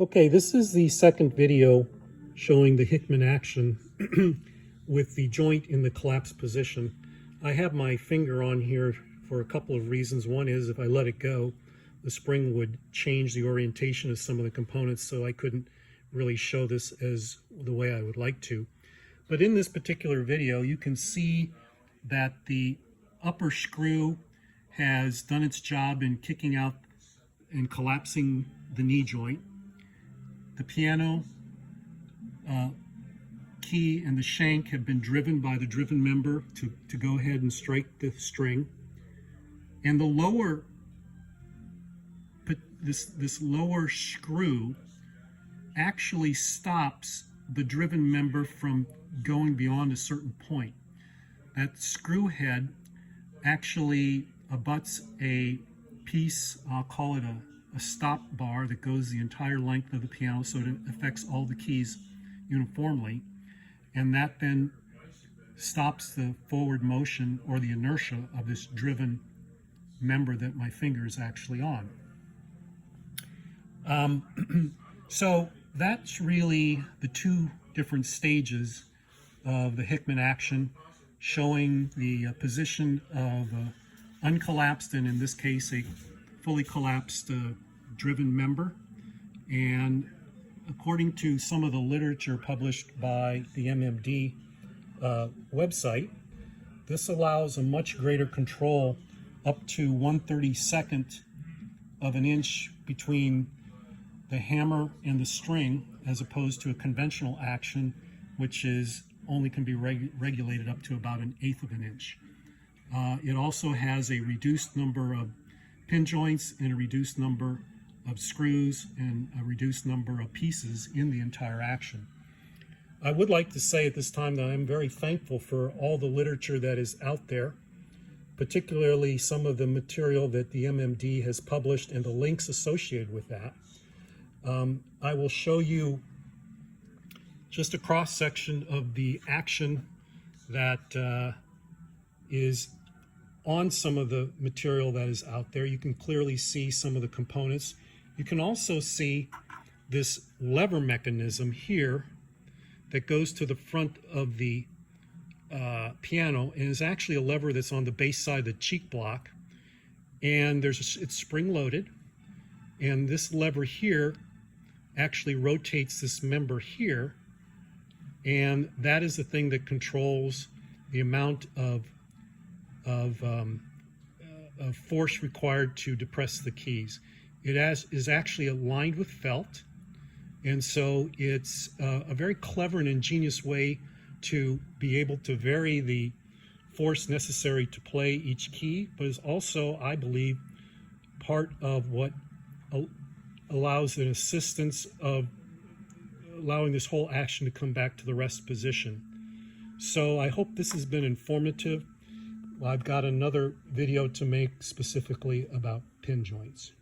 Okay, this is the second video showing the Hickman Action with the joint in the collapsed position. I have my finger on here for a couple of reasons. One is if I let it go, the spring would change the orientation of some of the components, so I couldn't really show this as the way I would like to. But in this particular video, you can see that the upper screw has done its job in kicking out and collapsing the knee joint. The piano key and the shank have been driven by the driven member to go ahead and strike the string. And the lower, this lower screw actually stops the driven member from going beyond a certain point. That screw head actually abuts a piece, I'll call it a stop bar that goes the entire length of the piano, so it affects all the keys uniformly, and that then stops the forward motion or the inertia of this driven member that my finger is actually on. So that's really the two different stages of the Hickman Action, showing the position of uncollapsed, and in this case a fully collapsed driven member. And according to some of the literature published by the MMD website, this allows a much greater control, up to 1/32 of an inch between the hammer and the string, as opposed to a conventional action, which is only can be regulated up to about 1/8 of an inch. It also has a reduced number of pin joints and a reduced number of screws and a reduced number of pieces in the entire action. I would like to say at this time that I'm very thankful for all the literature that is out there, particularly some of the material that the MMD has published and the links associated with that. I will show you just a cross-section of the action that is on some of the material that is out there. You can clearly see some of the components. You can also see this lever mechanism here that goes to the front of the piano, and is actually a lever that's on the bass side of the cheek block, and it's spring-loaded, and this lever here actually rotates this member here, and that is the thing that controls the amount of force required to depress the keys. It is actually aligned with felt, and so it's a very clever and ingenious way to be able to vary the force necessary to play each key, but is also, I believe, part of what allows an assistance of allowing this whole action to come back to the rest position. So I hope this has been informative. I've got another video to make specifically about pin joints.